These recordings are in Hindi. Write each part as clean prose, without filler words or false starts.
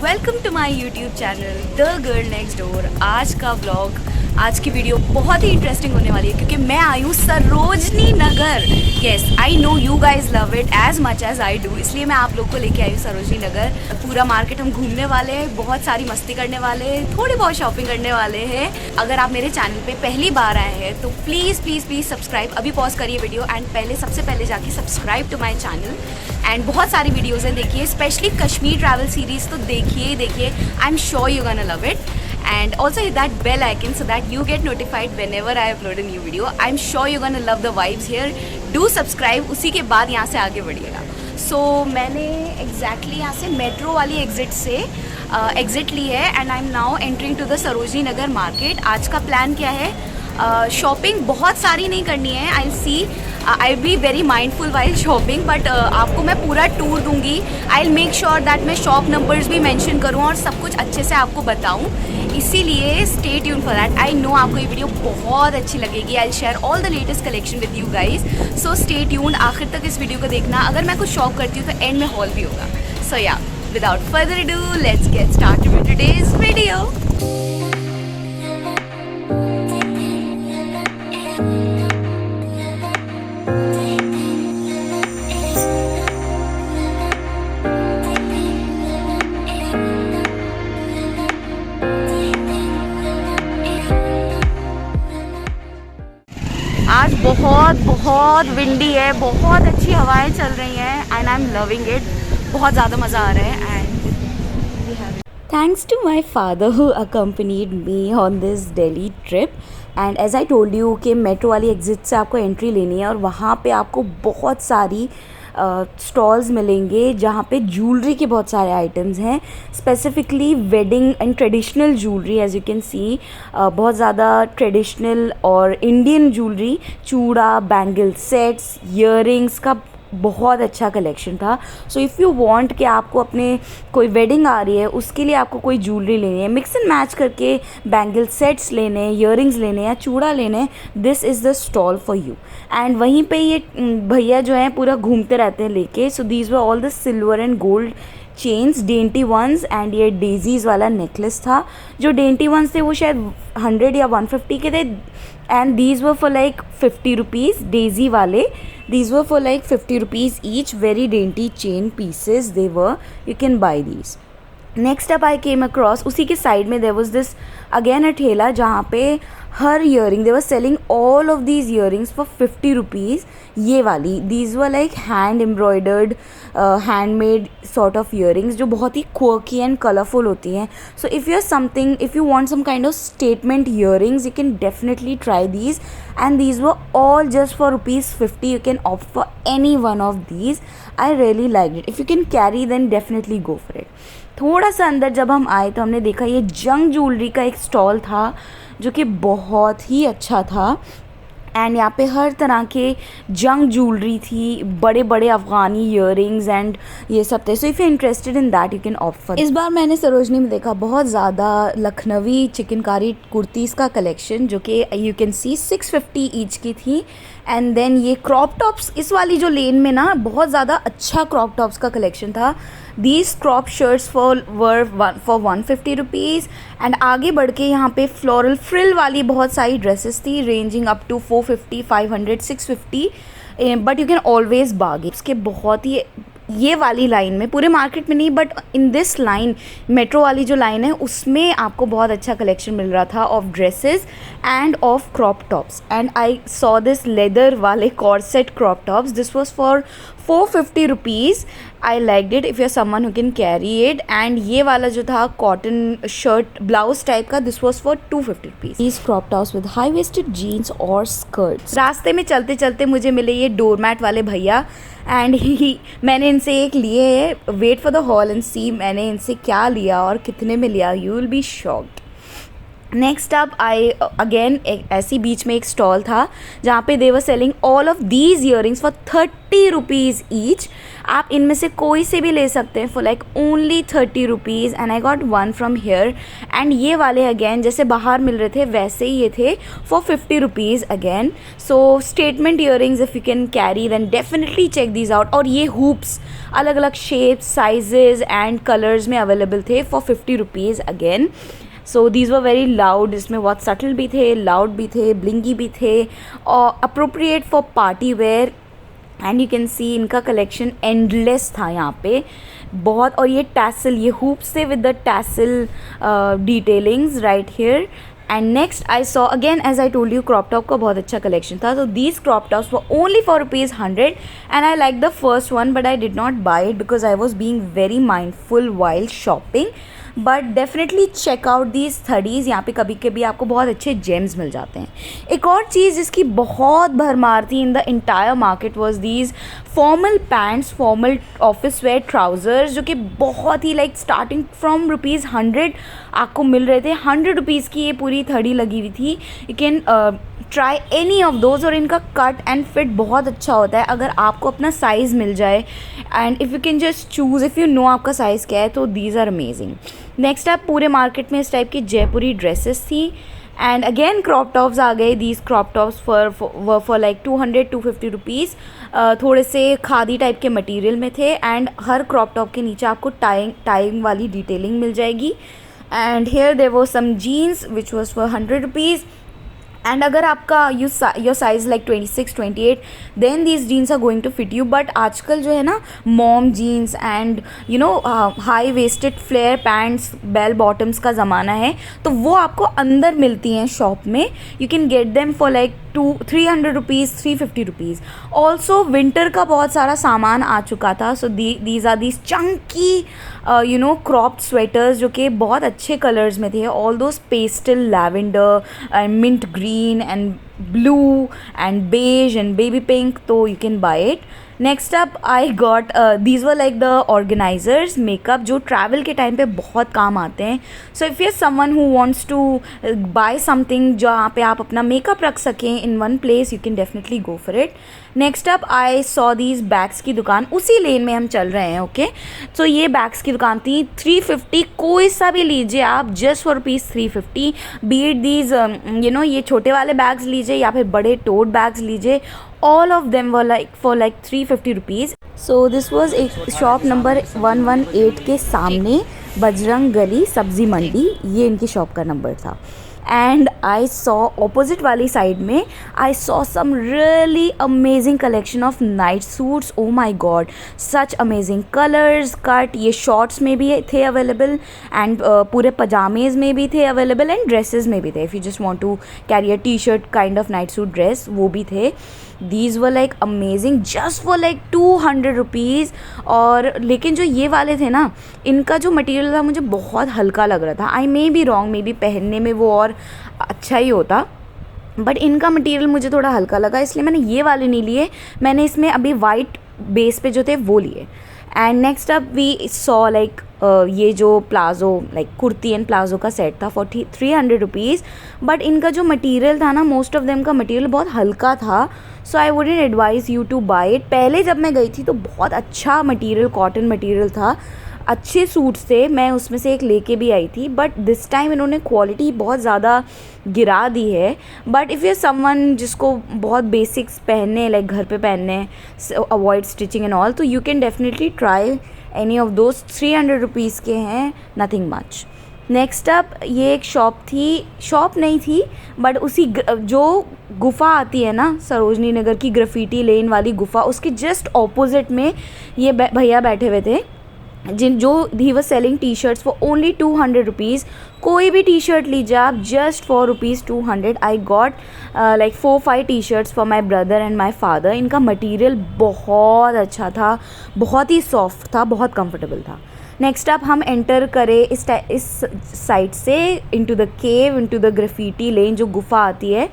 Welcome to my YouTube channel the girl next door. आज का व्लॉग, आज की वीडियो बहुत ही इंटरेस्टिंग होने वाली है क्योंकि मैं आई हूँ Sarojini Nagar. Yes, I know you guys love it as much as I do, इसलिए मैं आप लोग को लेके आई हूँ सरोजनी नगर। पूरा मार्केट हम घूमने वाले हैं, बहुत सारी मस्ती करने वाले हैं, थोड़ी बहुत शॉपिंग करने वाले हैं। अगर आप मेरे चैनल पे पहली बार आए हैं तो प्लीज़ प्लीज़ प्लीज़ सब्सक्राइब, अभी पॉज करिए वीडियो एंड सबसे पहले जाके subscribe to my channel. And बहुत सारी वीडियोज़ हैं, देखिए, स्पेशली कश्मीर ट्रैवल सीरीज़ तो देखिए। I am sure you gonna love it. And also hit that bell icon so that you get notified whenever I upload a new video. I'm sure you're gonna love the vibes here. Do subscribe, उसी के बाद यहाँ से आगे बढ़िएगा। So मैंने exactly यहाँ से मेट्रो वाली एग्जिट से एग्जिट ली है and I am now entering to the Sarojini Nagar market. आज का प्लान क्या है? शॉपिंग बहुत सारी नहीं करनी है। I be very mindful while shopping, but आपको मैं पूरा टूर दूंगी। I will make sure that मैं शॉप नंबर्स भी मेंशन करूँ और सब कुछ अच्छे से आपको बताऊँ, इसीलिए stay tune for that. I know आपको ये वीडियो बहुत अच्छी लगेगी। I will share all the latest collection with you guys, so stay tune, आखिर तक इस वीडियो को देखना। अगर मैं कुछ शॉप करती हूँ तो एंड में हॉल भी होगा। सो या, without further do, let's get started with today's video. आज बहुत विंडी है, बहुत अच्छी हवाएं चल रही हैं and I am loving it. बहुत ज़्यादा मज़ा आ रहा है and thanks to my father who accompanied me on this Delhi trip. And as I told you कि मेट्रो वाली एग्जिट से आपको एंट्री लेनी है और वहाँ पे आपको बहुत सारी स्टॉल्स मिलेंगे जहाँ पे ज्वेलरी के बहुत सारे आइटम्स हैं, specifically wedding and traditional jewellery. As you can see, बहुत ज़्यादा ट्रेडिशनल और इंडियन ज्वेलरी, चूड़ा, बैंगल सेट्स, ईयरिंग्स का बहुत अच्छा कलेक्शन था। सो इफ़ यू वांट कि आपको अपने कोई वेडिंग आ रही है उसके लिए आपको कोई ज्वेलरी लेनी है, मिक्स एंड मैच करके बैंगल सेट्स लेने, ईयरिंग्स लेने या चूड़ा लेने, this is the stall for you. And वहीं पे ये भैया जो हैं पूरा घूमते रहते हैं लेके। So these were all the silver and gold chains, dainty ones, and ये डेजीज़ वाला नेकलेस था। जो डेंटी वंस थे वो शायद 100 या 150 के थे and these were for like 50 rupees. Daisy वाले, these were for like 50 rupees each, very dainty chain pieces they were, you can buy these. Next up I came across, उसी के साइड में there was this again a ठेला जहाँ पे हर earring, they were selling all of these earrings for 50 rupees। ये वाली, these were like hand embroidered handmade sort of earrings जो बहुत ही quirky and colorful होती हैं। So if you want some kind of statement earrings, you can definitely try these, and these were all just for rupees 50। you can opt for any one of these। I really liked it। if you can carry then definitely go for it। थोड़ा सा अंदर जब हम आए तो हमने देखा ये जंग ज्वेलरी का एक स्टॉल था जो कि बहुत ही अच्छा था एंड यहाँ पे हर तरह के जंग ज्वेलरी थी, बड़े बड़े अफ़गानी ईयरिंग्स एंड ये सब थे। सो if you interested in that you can opt for. इस बार मैंने सरोजनी में देखा बहुत ज़्यादा लखनवी चिकनकारी कुर्तीज़ का कलेक्शन जो कि यू कैन सी 650 ईच की थी। एंड देन ये क्रॉप टॉप्स, इस वाली जो लेन में ना बहुत ज़्यादा अच्छा क्रॉप टॉप्स का कलेक्शन था। These crop shirts for 150 rupees. And आगे बढ़ के यहाँ पे फ्लोरल फ्रिल वाली बहुत सारी ड्रेसेस थी ranging up to 450, 500, 650, but you can always bargain. इसके बहुत ही ये वाली लाइन में, पूरे मार्केट में नहीं but in this line, metro वाली जो लाइन है उसमें आपको बहुत अच्छा कलेक्शन मिल रहा था of dresses and of crop tops. And I saw this leather वाले corset crop tops, this was for 450 rupees. I like it if you are someone who can carry it. And ये वाला जो था कॉटन शर्ट ब्लाउज टाइप का, this was for 250 rupees. These crop tops with high waisted jeans और स्कर्ट्स। रास्ते में चलते चलते मुझे मिले ये डोरमैट वाले भैया एंड मैंने इनसे एक लिए है। Wait for the whole and see मैंने इनसे क्या लिया और कितने में लिया, you will be shocked. Next up I again ऐसी बीच में एक स्टॉल था जहाँ पे they were selling all of these earrings for 30 rupees each. आप इनमें से कोई से भी ले सकते हैं for like only 30 rupees. And I got one from here. And ये वाले अगेन जैसे बाहर मिल रहे थे वैसे ही ये थे for 50 rupees again. So statement earrings if you can carry then definitely check these out. और ये हुप्स अलग अलग शेप्स साइजेस एंड कलर्स में अवेलेबल थे for 50 rupees again. So these were very loud. इसमें बहुत सटल भी थे, लाउड भी थे, ब्लिंगी भी थे और appropriate for party wear. And you can सी इनका कलेक्शन एंडलेस था यहाँ पे बहुत. और ये टैसल, ये हुप्स थे with the tassel detailings right here. And next I saw again as I told you crop top का बहुत अच्छा कलेक्शन था. तो these crop tops were only for ₹100 and I like the first one but I did not buy it because I was being very mindful while shopping. But definitely check out these 30s. यहाँ पे कभी कभी आपको बहुत अच्छे जेम्स मिल जाते हैं. एक और चीज़ जिसकी बहुत भरमार थी in the entire market was these formal pants, formal office where trousers जो कि बहुत ही लाइक स्टार्टिंग फ्रॉम ₹100 आपको मिल रहे थे. 100 रुपीज़ की ये पूरी 30 लगी हुई थी. You can try any of those. और इनका कट एंड फिट बहुत अच्छा होता है अगर आपको अपना साइज़ मिल जाए. And if you can just choose if you know आपका साइज़ क्या है तो दीज आर अमेजिंग. नेक्स्ट आप पूरे मार्केट में इस टाइप की जयपुरी ड्रेसेस थी. एंड अगेन क्रॉप टॉप्स आ गए. These crop tops for like 200-250 rupees. थोड़े से खादी टाइप के मटेरियल में थे. एंड हर क्रॉप टॉप के नीचे आपको टाइंग वाली डिटेलिंग मिल जाएगी. And here there were some jeans which was for 100 rupees. And अगर आपका your size like 26-28 then these jeans are going to fit you. But आजकल जो है ना mom jeans and you know high waisted flare pants bell bottoms का ज़माना है तो वो आपको अंदर मिलती हैं शॉप में. You can get them for like 300 rupees 350 rupees. Also winter का बहुत सारा सामान आ चुका था. So these are these chunky you know cropped sweaters जो कि बहुत अच्छे कलर्स में थे. All those pastel lavender and mint green and blue and beige and baby pink, so you can buy it. Next up I got these were like the organisers makeup जो ट्रैवल के टाइम पे बहुत काम आते हैं. So if you someone who wants to buy something जहाँ पे आप अपना मेकअप रख सकें in one place you can definitely go for it. Next up I saw these bags की दुकान. उसी लेन में हम चल रहे हैं. ओके सो ये बैग्स की दुकान थी 350. कोई सा भी लीजिए आप just for ₹350. Beat these you know ये छोटे वाले बैग्स लीजिए या फिर बड़े टोट बैग्स लीजिए. All of them were like for like 350 rupees. So this was एक शॉप नंबर 118 के सामने बजरंग गली सब्जी मंडी. ये इनकी शॉप का नंबर था. एंड आई सॉ ऑपोजिट वाली साइड में I saw some really amazing collection of night suits. Oh my god such amazing colours cut. ये शॉर्ट्स में भी थे अवेलेबल एंड पूरे पजामेज में भी थे अवेलेबल एंड ड्रेसेस में भी थे. If you just want to carry a t shirt kind of night suit dress वो भी थे. These were like amazing just for like 200 rupees. और लेकिन जो ये वाले थे ना इनका जो मटेरियल था मुझे बहुत हल्का लग रहा था. I may be wrong, maybe पहनने में वो और अच्छा ही होता बट इनका मटेरियल मुझे थोड़ा हल्का लगा इसलिए मैंने ये वाले नहीं लिए. मैंने इसमें अभी वाइट बेस पे जो थे वो लिए. And next up we saw like ये जो palazzo like kurti and palazzo का सेट था 300 रुपीज़. बट इनका जो मटेरियल था ना मोस्ट ऑफ देम का मटेरियल बहुत हल्का था. So I wouldn't advise you to buy it. पहले जब मैं गई थी तो बहुत अच्छा मटेरियल कॉटन मटेरियल था. अच्छे सूट्स थे. मैं उसमें से एक लेके भी आई थी बट दिस टाइम इन्होंने क्वालिटी बहुत ज़्यादा गिरा दी है. बट इफ़ यू समवन जिसको बहुत बेसिक्स पहनने लाइक घर पे पहनने अवॉइड स्टिचिंग एंड ऑल तो you can definitely try any of those. 300 rupees के हैं नथिंग मच. नेक्स्ट अप ये एक शॉप नहीं थी बट उसी जो गुफ़ा आती है ना सरोजनी नगर की ग्राफिटी लेन वाली गुफ़ा उसके जस्ट ऑपोजिट में ये भैया बैठे हुए थे जो he was selling T shirts for only 200 rupees. कोई भी टी शर्ट लीजिए आप just for ₹200. I got like 4-5 T shirts for my brother and my father. इनका मटेरियल बहुत अच्छा था, बहुत ही सॉफ्ट था, बहुत कंफर्टेबल था. नेक्स्ट अप हम एंटर करें इस साइड से into the cave into the graffiti lane जो गुफ़ा आती है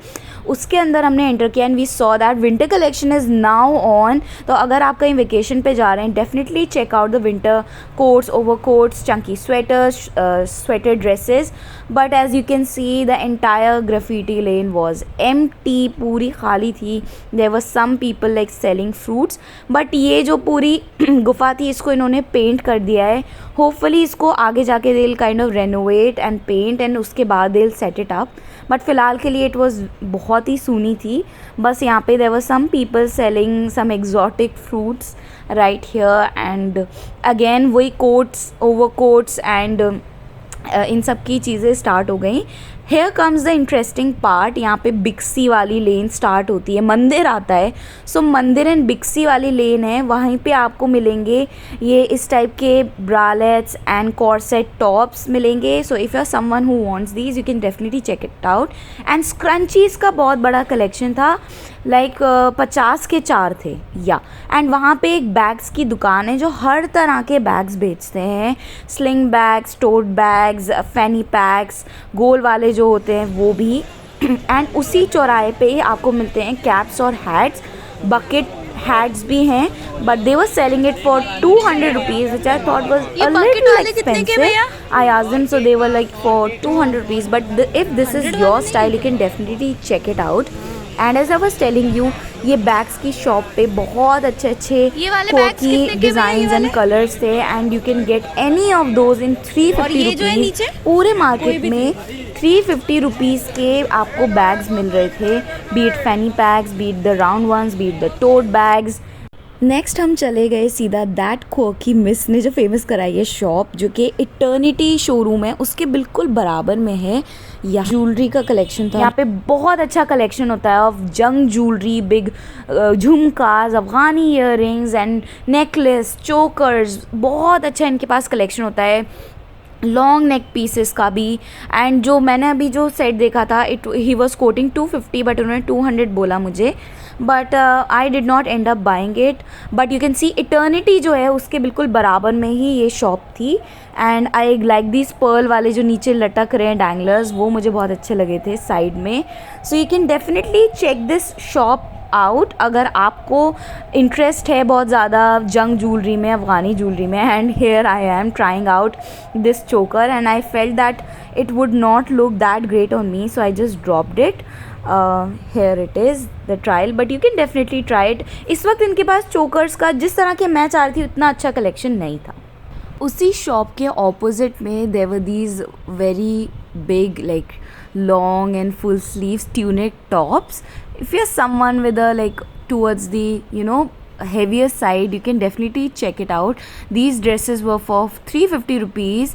उसके अंदर हमने एंटर किया. And we saw that winter collection is now on. तो अगर आप कहीं वेकेशन पे जा रहे हैं definitely check out the winter coats, over coats, chunky sweaters, sweater dresses. But as you can see the entire graffiti lane was empty, पूरी खाली थी. There were some people like selling fruits, but ये जो पूरी गुफा थी इसको इन्होंने पेंट कर दिया है. होपफुली इसको आगे जाके they will kind of renovate and paint and उसके बाद they will set it up. But फ़िलहाल के लिए इट वॉज़ बहुत ही सूनी थी. बस यहाँ पे there were some people selling some exotic fruits right here. And again वही कोट्स, ओवर कोट्स एंड इन सब की चीज़ें स्टार्ट हो गई. Here comes the interesting part. यहाँ पे बिक्सी वाली लेन स्टार्ट होती है, मंदिर आता है. सो मंदिर एंड बिक्सी वाली लेन है, वहीं पे आपको मिलेंगे ये इस टाइप के ब्रालेट्स एंड कॉर्सेट टॉप्स मिलेंगे. So if you are someone who wants these you can definitely check it out. And scrunchies का बहुत बड़ा कलेक्शन था, लाइक 50 के 4 थे या. एंड वहाँ पे एक बैग्स की दुकान है जो हर तरह के बैग्स बेचते हैं. स्लिंग बैग्स, टोट बैग्स, फैनी पैक्स, गोल वाले जो होते हैं वो भी. एंड उसी चौराहे पे ही आपको मिलते हैं कैप्स और हैट्स. बकेट हैट्स भी हैं, but they were selling it for 200 rupees, which I thought was a little expensive. I asked them, so they were like for 200 rupees. But if this is your style you can definitely check it out. And as I was telling you, ये बैग्स की शॉप पे बहुत अच्छे कोकी डिज़ाइंस एंड कलर्स थे. And you can get any of those in 350 rupees. पूरे मार्केट में 350 रुपीज़ के आपको बैग्स मिल रहे थे, be it fanny packs, be it the round ones, be it the tote bags. Next हम चले गए सीधा दैट कोकी मिस ने जो फेमस कराई है शॉप, जो कि इटर्निटी शोरूम है उसके बिल्कुल बराबर में है. या ज्वेलरी का कलेक्शन था. यहाँ पे बहुत अच्छा कलेक्शन होता है ऑफ जंग ज्वेलरी, बिग झुमकाज, Afghani earrings and necklace, chokers. बहुत अच्छा इनके पास कलेक्शन होता है. लॉन्ग नेक पीसेस का भी. एंड जो मैंने अभी जो सेट देखा था ही वॉज कोटिंग 250, बट उन्होंने 200 बोला मुझे. But I did not and up buying it. But you can C eternity जो है उसके बिल्कुल बराबर में ही ये शॉप थी. And I like this pearl वाले जो नीचे लटक रहे हैं डैंगलर्स, वो मुझे बहुत अच्छे लगे थे साइड में. So you can definitely check this shop out अगर आपको इंटरेस्ट है बहुत ज़्यादा जंग ज्वेलरी में, अफ़गानी ज्वेलरी में. And here I am trying out this choker and I felt that it would not look that great on me, so I just dropped it. Here it is the trial, but you can definitely try it. इस वक्त इनके पास चोकर्स का जिस तरह के मैं चाह रही थी उतना अच्छा कलेक्शन नहीं था. उसी शॉप के ऑपोजिट में there were these very big like long and full sleeves tunic tops. If you're someone with a like towards the heavier side, you can definitely check it out. These dresses were for 350 rupees.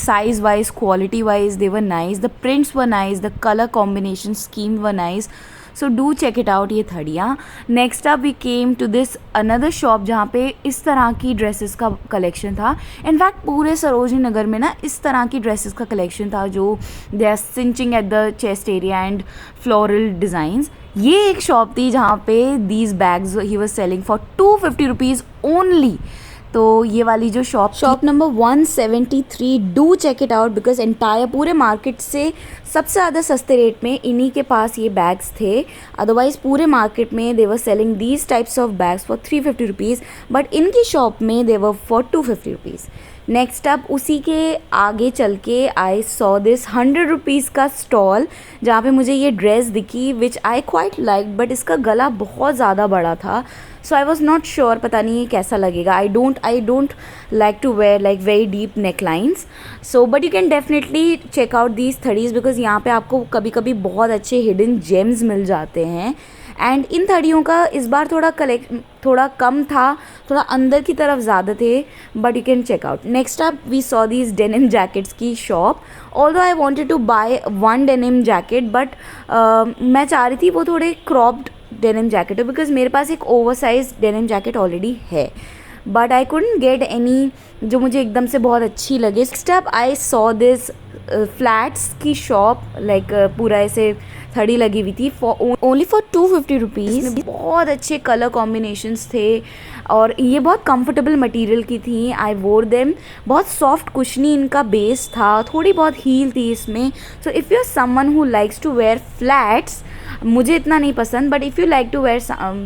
Size wise, quality wise, they were nice. The prints were nice, the color combination scheme were nice. So do check it out. ये थड़ियाँ. Next up we came to this another shop जहाँ पे इस तरह की ड्रेसेस का कलेक्शन था. इनफैक्ट पूरे सरोजनी नगर में ना इस तरह की ड्रेसेस का कलेक्शन था जो they are cinching at the chest area and floral designs. ये एक शॉप थी जहाँ पे दीज बैग्स ही was selling for 250 rupees only. तो ये वाली जो shop number 173, do check it out because entire पूरे मार्केट से सबसे ज़्यादा सस्ते रेट में इन्हीं के पास ये बैग्स थे. अदरवाइज़ पूरे मार्केट में they were selling these types of bags for 350 rupees, but इनकी शॉप में they were for 250 rupees. Next up उसी के आगे चल के आई सॉ दिस 100 रुपीज़ का स्टॉल जहाँ पे मुझे ये ड्रेस दिखी which I quite like, but इसका गला बहुत ज़्यादा बड़ा था. So I was not sure, पता नहीं ये कैसा लगेगा. I don't like to wear like very deep neck lines. So but you can definitely check out these थड़ीज़ बिकॉज यहाँ पे आपको कभी कभी बहुत अच्छे हिडन जेम्स मिल जाते हैं. एंड इन थड़ियों का इस बार थोड़ा कम था, थोड़ा अंदर की तरफ ज़्यादा थे, but you can check out. Next up we saw these denim jackets की shop. Although I wanted to buy one denim jacket, but मैं चाह रही थी वो थोड़े क्रॉप्ड डेनिम जैकेट हो बिकॉज मेरे पास एक ओवरसाइज डेनिम जैकेट ऑलरेडी है. But I couldn't get any जो मुझे एकदम से बहुत अच्छी लगे. Next up I saw this flats की शॉप, लाइक पूरा ऐसे थड़ी लगी हुई थी ओनली फॉर 250 रुपीज़. बहुत अच्छे कलर कॉम्बिनेशंस थे और ये बहुत कंफर्टेबल मटेरियल की थी. आई वोर देम. बहुत सॉफ्ट कुशनी इनका बेस था, थोड़ी बहुत हील थी इसमें. So if you are someone who likes to wear flats मुझे इतना नहीं पसंद, but if you like to wear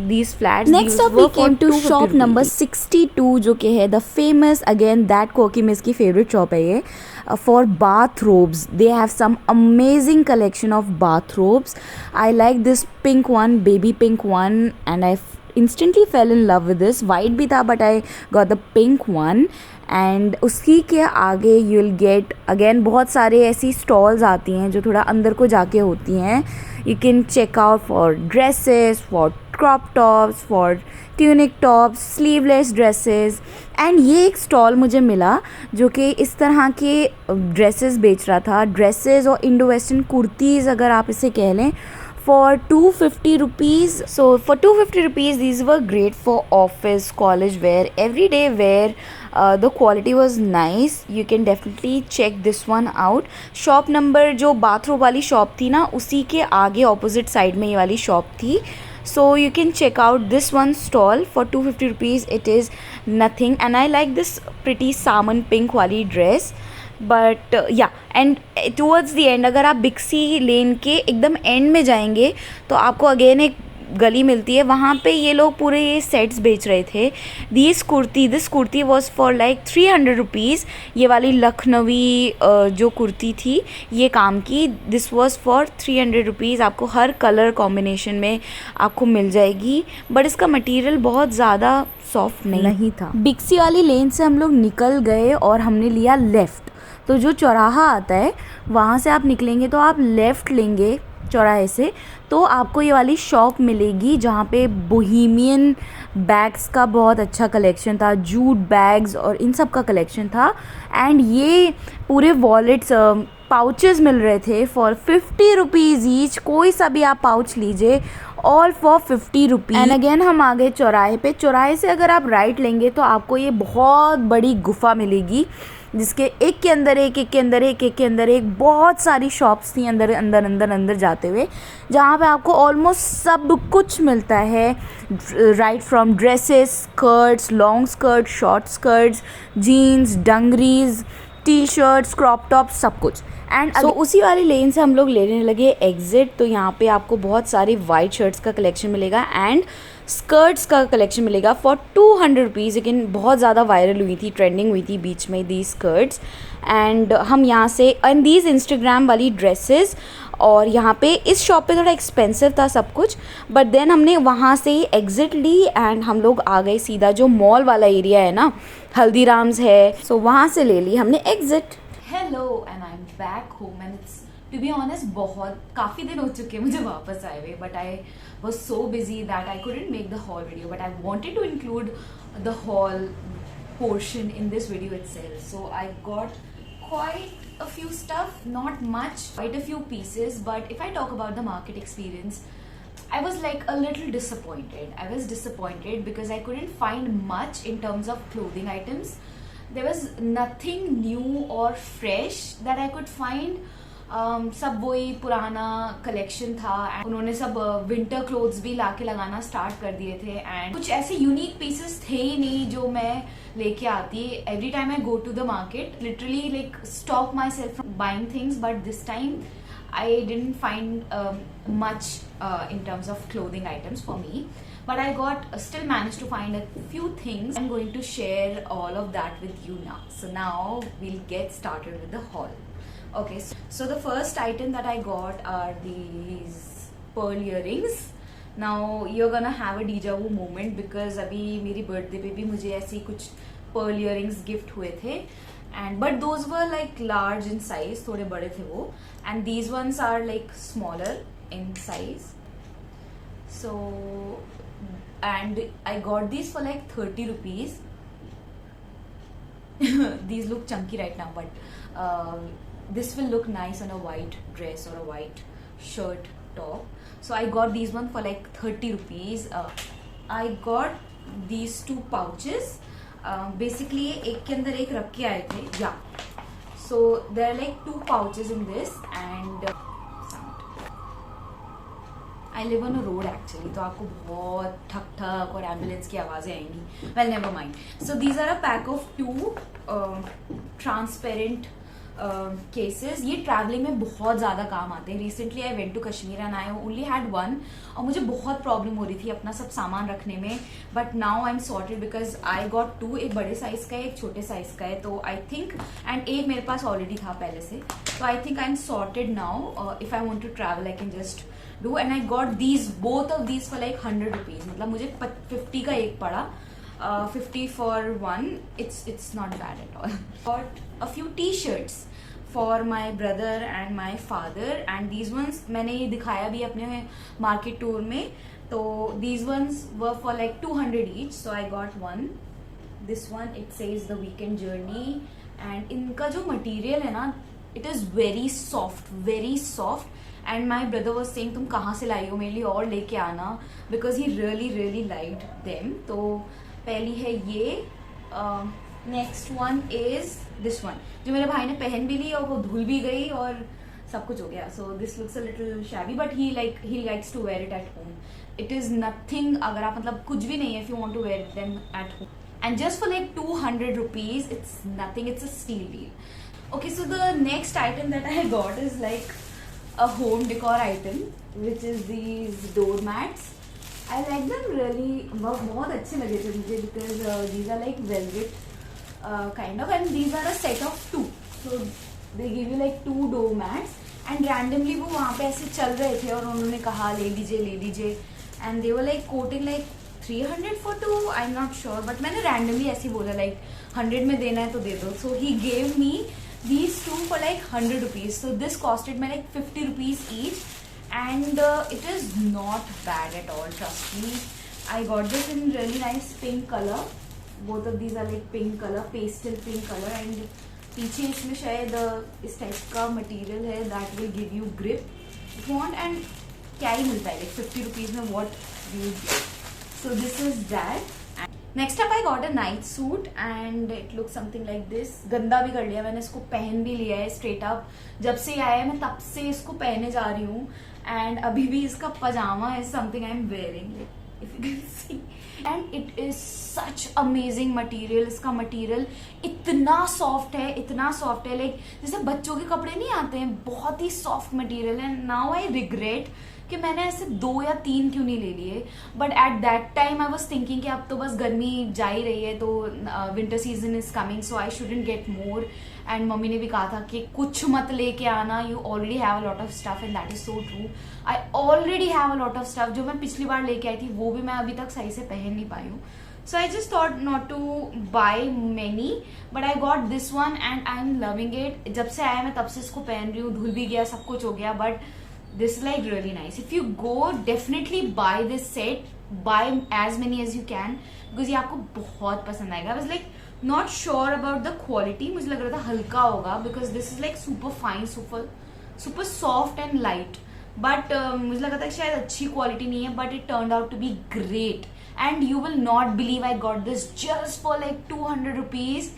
these flats. Next up we came to shop number 62 जो कि है द फेमस अगेन दैट कोकी मिस की फेवरेट शॉप है ये for bathrobes. They have some amazing collection of bathrobes. I like this pink one, baby pink one, and I instantly fell in love with this. White भी था but I got the pink one. And उसी के आगे यू विल गेट अगेन बहुत सारे ऐसी स्टॉल्स आती हैं जो थोड़ा अंदर को जाके होती हैं. You can check out for dresses, for crop tops, for tunic tops, sleeveless dresses. And ये एक स्टॉल मुझे मिला जो कि इस तरह के ड्रेसेस बेच रहा था. ड्रेसेस और इंडो वेस्टर्न कुर्तीज़ अगर आप इसे कह लें, for 250 rupees. So for 250 rupees these were great for office, college wear, everyday wear. The quality was nice. You can definitely check this one out. Shop number जो बाथरूम वाली शॉप थी ना, उसी के आगे ऑपोजिट साइड में ये वाली शॉप थी. So you can check out this one stall for 250 rupees. It is nothing, and I like this pretty salmon pink वाली dress. बट या एंड टूवर्ड्स दी एंड अगर आप बिक्सी लेन के एकदम एंड में जाएंगे तो आपको अगेन एक गली मिलती है, वहाँ पे ये लोग पूरे ये सेट्स बेच रहे थे. This kurti was for like 300 rupees. ये वाली लखनवी जो कुर्ती थी ये काम की, दिस वॉज फॉर 300 रुपीज़. आपको हर कलर कॉम्बिनेशन में आपको मिल जाएगी, बट इसका मटेरियल बहुत ज़्यादा सॉफ्ट नहीं था. बिक्सी वाली लेन से हम लोग निकल गए और हमने लिया लेफ़्ट. तो जो चौराहा आता है वहाँ से आप निकलेंगे तो आप लेफ़्ट लेंगे चौराहे से, तो आपको ये वाली शॉप मिलेगी जहाँ पे बोहेमियन बैग्स का बहुत अच्छा कलेक्शन था, जूट बैग्स और इन सब का कलेक्शन था. एंड ये पूरे वॉलेट्स पाउचेस मिल रहे थे फॉर 50 रुपीज़ ईच. कोई सा भी आप पाउच लीजिए, all for 50 rupees. And again हम आ गए चौराहे पे. चौराहे से अगर आप राइट लेंगे तो आपको ये बहुत बड़ी गुफा मिलेगी जिसके एक के अंदर एक बहुत सारी शॉप्स थी अंदर जाते हुए, जहाँ पे आपको ऑलमोस्ट सब कुछ मिलता है. Right from dresses, skirts, long skirt, short skirts, jeans, dungarees, T shirts, crop tops, सब कुछ. एंड सो उसी वाली लेन से हम लोग लेने लगे एग्जिट. तो यहाँ पे आपको बहुत सारी वाइट शर्ट्स का कलेक्शन मिलेगा एंड स्कर्ट्स का कलेक्शन मिलेगा फॉर 200 रुपीज़. लेकिन बहुत ज़्यादा वायरल हुई थी, ट्रेंडिंग हुई थी बीच में दी स्कर्ट्स. एंड हम यहाँ से एंड दीज इंस्टाग्राम वाली ड्रेसेस. और यहाँ पे इस शॉप पे थोड़ा एक्सपेंसिव था सब कुछ, बट देन हमने वहाँ से ही एग्ज़िट ली एंड हम लोग आ गए सीधा जो मॉल वाला एरिया है ना, हल्दीराम्स है, सो वहाँ से ले ली हमने exit. Hello and I am back home and it's to be honest काफ़ी दिन हो चुके हैं मुझे वापस आए हुए, but I was so busy that I couldn't make the haul video, but I wanted to include the haul portion in this video itself. So I got quite a few stuff, not much, quite a few pieces, but if I talk about the market experience, I was like a little disappointed. I was disappointed because I couldn't find much in terms of clothing items. There was nothing new or fresh that I could find. सब वही पुराना कलेक्शन था. उन्होंने सब विंटर क्लोथ्स भी लाके लगाना स्टार्ट कर दिए थे एंड कुछ ऐसे यूनिक पीसेस थे ही नहीं जो मैं लेके आती. Every time I go to the market literally like stop myself from buying things, but this time I didn't find much in terms of clothing items for me, but I still managed to find a few things. I'm going to share all of that with you now. So now we'll get started with the haul. Okay, so the first item that I got are these pearl earrings. Now you're gonna have a deja vu moment because अभी मेरी बर्थडे पे भी मुझे ऐसी कुछ pearl earrings गिफ्ट हुए थे, and but those were like large in size, थोड़े बड़े थे वो, and these ones are like smaller in size. So and I got these for like 30 rupees. These look chunky right now, but this will look nice on a white dress or a white shirt top. So I got these one for like 30 rupees. I got these two pouches. Basically एक के अंदर एक रख के आए थे. Yeah. So there are like two pouches in this and I live on a road actually, तो आपको बहुत ठक ठक और एम्बुलेंस की आवाज़ें आएंगी. Well, never mind. So these are a pack of two transparent cases ये ट्रैवलिंग में बहुत ज़्यादा काम आते हैं. Recently I went to Kashmir and I only had one, और मुझे बहुत प्रॉब्लम हो रही थी अपना सब सामान रखने में. But now I am sorted because I got two, एक बड़े साइज का है एक छोटे साइज का है. तो आई थिंक, एंड एक मेरे पास ऑलरेडी था पहले से, तो I think I am sorted now. If I want to travel I can just do. And I got these, both of these for like 100 rupees. मतलब मुझे 50 का एक पड़ा. 50 for one. It's not bad at all. Got a few t-shirts for my brother and my father, and these ones मैंने ये दिखाया भी अपने market tour में. तो these ones were for like 200 each, so I got one. This one it says the weekend journey, and इनका जो material है ना, it is very soft, very soft. And my brother was saying तुम कहाँ से लाई हो, मेरे लिए और लेके आना, because he really liked them. तो पहली है ये. Next one is this one, जो मेरे भाई ने पहन भी ली और वो धुल भी गई और सब कुछ हो गया. So this looks a little shabby, but he likes to wear it at home. It is nothing, अगर आप मतलब कुछ भी नहीं है, if you want to wear them at home. And just for like 200 rupees, it's nothing, it's a steal deal. Okay, so the next item that I got is like a home decor item, which is these door mats. I like them really. बहुत अच्छे लगे थे मुझे, because these are like velvet kind of, and these are a set of 2. So they give you like 2 door mats, and randomly वो वहाँ पे ऐसे चल रहे थे और उन्होंने कहा ले लीजिए, and they were like quoting like 300 for 2. I'm not sure, but मैंने randomly ऐसे बोला like 100 में देना है तो दे दो. So he gave me these two for like 100 rupees. So this costed me like 50 rupees each, and it is not bad at all, trust me. I got this in really nice pink color. Both of these are like pink color, pastel pink color, and पीछे इसमें शायद इस टाइप का मटेरियल है that will give you grip if you want. and क्या ही मिलता है like 50 rupees में, what do you get? So this is that. Next up I got a night suit, and it look something like this. गंदा भी कर लिया मैंने, इसको पहन भी लिया है स्ट्रेट अप. जब से आया है मैं तब से इसको पहने जा रही हूँ, एंड अभी भी इसका पजामा is something I am wearing, if you can see. And it is such amazing material. इसका मटेरियल इतना सॉफ्ट है लाइक जैसे बच्चों के कपड़े नहीं आते हैं, बहुत ही सॉफ्ट मटेरियल है. नाउ आई रिग्रेट कि मैंने ऐसे 2 या 3 क्यों नहीं ले लिए. But at that time I was thinking कि अब तो बस गर्मी जा ही रही है, तो winter season is coming, so I shouldn't get more. And mummy ने भी कहा था कि कुछ मत लेके आना, you already have a lot of stuff, and that is so true. I already have a lot of stuff. जो मैं पिछली बार लेके आई थी वो भी मैं अभी तक सही से पहन नहीं पाई हूँ. So I just thought not to buy many, but I got this one and I'm loving it. जब से आया मैं तब से इसको पहन रही हूँ, धुल भी गया, सब कुछ हो गया, but this is like really nice. If you go, definitely buy this set. Buy as many as you can because ये आपको बहुत पसंद आएगा. I was like not sure about the quality. मुझे लग रहा था हल्का होगा because this is like super fine, super soft and light. But मुझे लगा था शायद अच्छी क्वालिटी नहीं है, but it turned out to be great. And you will not believe I got this just for like 200 rupees.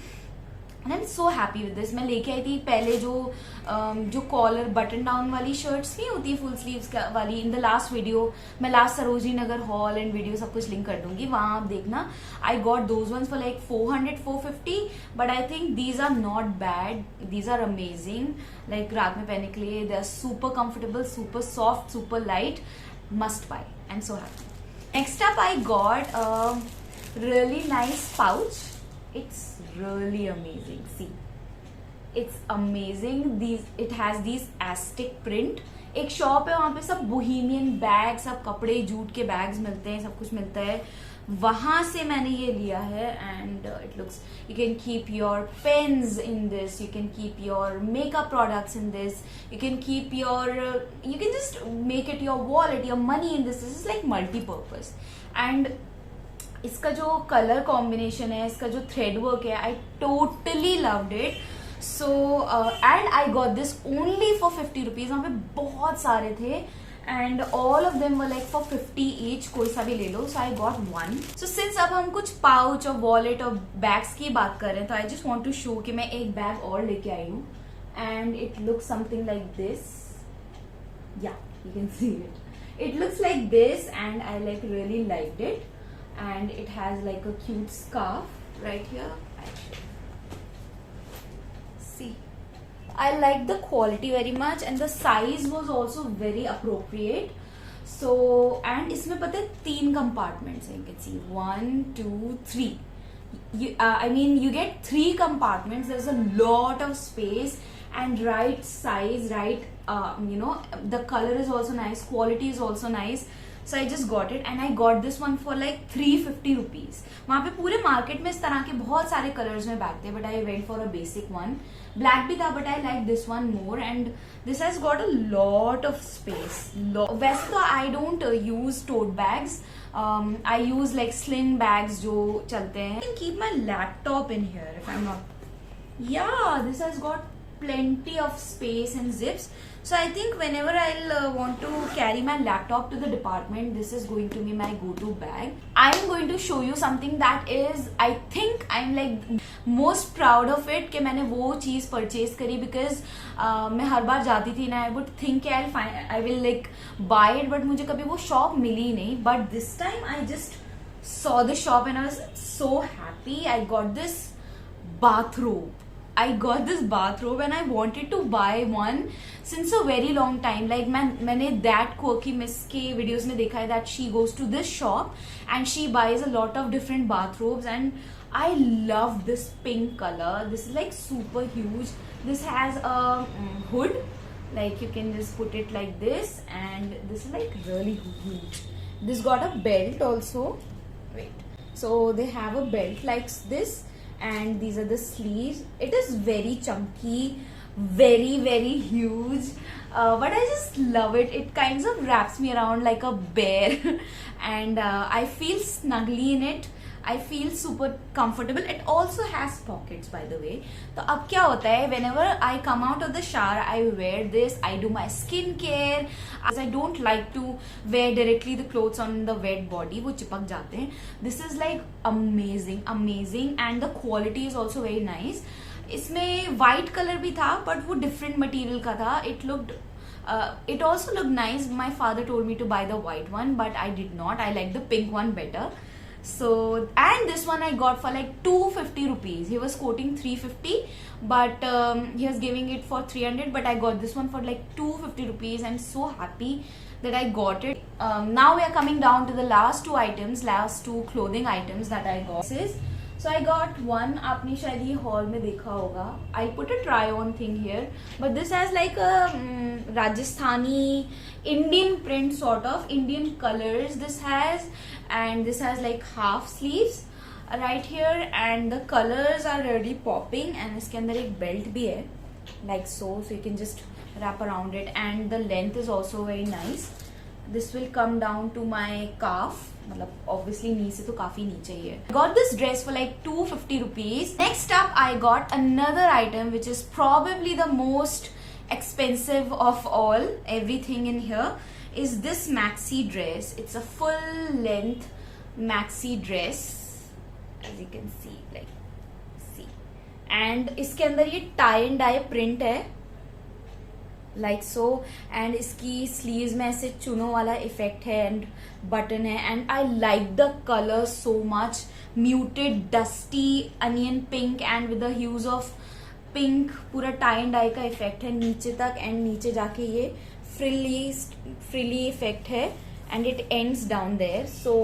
And I'm so happy with this. मैं लेके आई थी पहले जो कॉलर बटन डाउन वाली शर्ट्स नहीं होती फुल स्लीव्स वाली. इन द लास्ट वीडियो, मैं last Sarojini Nagar haul and video सब कुछ लिंक कर दूंगी, वहां आप देखना. I got those ones for like 400-450, but I think these are not bad. These are amazing. Like रात में पहनने के लिए they are super comfortable, super soft, super light. Must buy. I am so happy. Next up, I got a really nice pouch. It's really amazing. See, it's amazing. It has these Aztec print. एक शॉप है वहाँ पे सब बोहेमियन बैग, सब कपड़े, जूट के बैग्स मिलते हैं, सब कुछ मिलता है. वहां से मैंने ये लिया है, and it looks, you can keep your pens in this, you can keep your makeup products in this, you can keep your, you can just make it your wallet, your money in this. This is like multipurpose. And इसका जो कलर कॉम्बिनेशन है, इसका जो थ्रेड वर्क है, I totally loved it. So and I got this only for 50 rupees. वहां पे बहुत सारे थे and all of them were like for 50 each. कोई सा भी ले लो. So I got one. So since अब हम कुछ पाउच और वॉलेट और बैग्स की बात कर रहे हैं, तो I just want to show कि मैं एक बैग और लेके आई हूँ, and it looks something like this. Yeah, you can see it. It looks like this, and I like really liked it, and it has like a cute scarf right here. See, I like the quality very much and the size was also very appropriate. So and इसमें पता है 3 compartments हैं. You can see 1, 2, 3. I mean you get 3 compartments. There's a lot of space and right size, right. The color is also nice. Quality is also nice. So I just got it and I got this one for like 350 rupees. वहाँ पे पूरे मार्केट में इस तरह के बहुत सारे कलर्स में बैग थे, but I went for a basic one. Black भी था, but I like this one more and this has got a lot of space. वैसे तो I don't use tote bags. I use like sling bags जो चलते हैं. I can keep my laptop in here if I'm not. Yeah, this has got plenty of space and zips. So I think whenever I'll want to carry my laptop to the department, this is going to be my go-to bag. I'm going to show you something that is, I think I'm like most proud of it कि मैंने वो चीज़ purchase करी because मैं हर बार जाती थी ना, I would think I will like buy it, but मुझे कभी वो shop मिली नहीं. But this time I just saw the shop and I was so happy. I got this bathrobe. I got this bathrobe and I wanted to buy one since a very long time. Like मैंने that quirky miss के videos में देखा है that she goes to this shop and she buys a lot of different bathrobes and I love this pink color. This is like super huge. This has a hood, like you can just put it like this and this is like really huge. This got a belt also. Wait. So they have a belt like this. And these are the sleeves. It is very chunky, very very huge, but I just love it. It kind of wraps me around like a bear and I feel snuggly in it. I feel super comfortable. It also has pockets, by the way. तो अब क्या होता है, whenever I come out of the shower, I wear this. I do my skincare. As I don't like to wear directly the clothes on the wet body, वो चिपक जाते हैं. This is like amazing, amazing, and the quality is also very nice. इसमें white color भी था, but वो different material का था. It also looked nice. My father told me to buy the white one, but I did not. I like the pink one better. So, and this one I got for like 250 rupees. He was quoting 350, but he was giving it for 300, but I got this one for like 250 rupees. I'm so happy that I got it. Now we are coming down to the last two clothing items that I got. So I got one, आपने शायद ये haul में देखा होगा. I put a try on thing here, but this has like a Rajasthani Indian print, sort of Indian colors. This has like half sleeves right here and the colors are really popping and इसके अंदर एक belt भी है like so you can just wrap around it and the length is also very nice. This will come down to my calf, मतलब obviously knee से तो काफी नीचे ही है. Got this dress for like 250 rupees. Next up I got another item which is probably the most expensive of all. Everything in here is this maxi dress. It's a full length maxi dress, as you can see, like see, and इसके अंदर ये tie and dye print है like so, and इसकी sleeves में ऐसे चुनों वाला effect है and button है, and I like the color so much. Muted dusty onion pink and with the hues of pink, पूरा tie and dye का effect है नीचे तक and नीचे जाके ये frilly effect है and it ends down there. So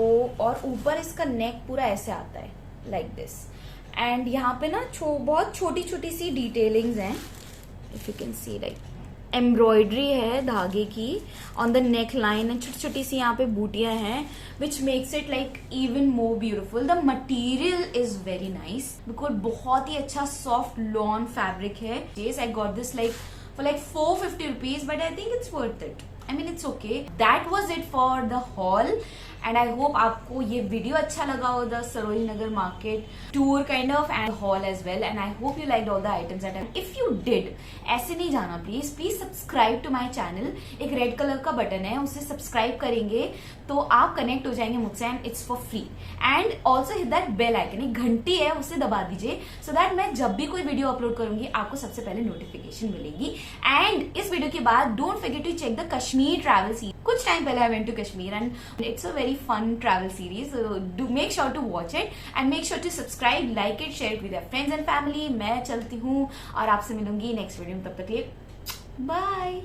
और ऊपर इसका neck पूरा ऐसे आता है like this and यहाँ पे ना बहुत छोटी छोटी सी detailings हैं. If you can see, like embroidery है धागे की on the neck line and छोटी छोटी सी यहाँ पे बूटियां हैं which makes it like even more beautiful. The material is very nice because बहुत ही अच्छा सॉफ्ट लॉन फैब्रिक है. yes, I got this like for like 450 rupees, but I think it's worth it. I mean it's okay. That was it for the haul and I hope आपको ये वीडियो अच्छा लगा हो, the Sarojini Nagar market tour kind of and haul as well, and I hope you liked all the items that I. If you did, ऐसे नहीं जाना please subscribe to my channel. एक रेड कलर का बटन है, उसे सब्सक्राइब करेंगे तो आप कनेक्ट हो जाएंगे मुझसे and it's for free. And also hit that bell icon, एक घंटी है उसे दबा दीजिए so that मैं जब भी कोई वीडियो अपलोड करूंगी आपको सबसे पहले नोटिफिकेशन मिलेगी. And इस वीडियो के बाद don't forget to check the Kashmir travel scene. कुछ टाइम पहले I went to Kashmir and it's a very very fun travel series. Do make sure to watch it and make sure to subscribe, like it, share it with your friends and family. मैं चलती हूँ और आपसे मिलूंगी नेक्स्ट वीडियो में, तब तक के लिए बाय.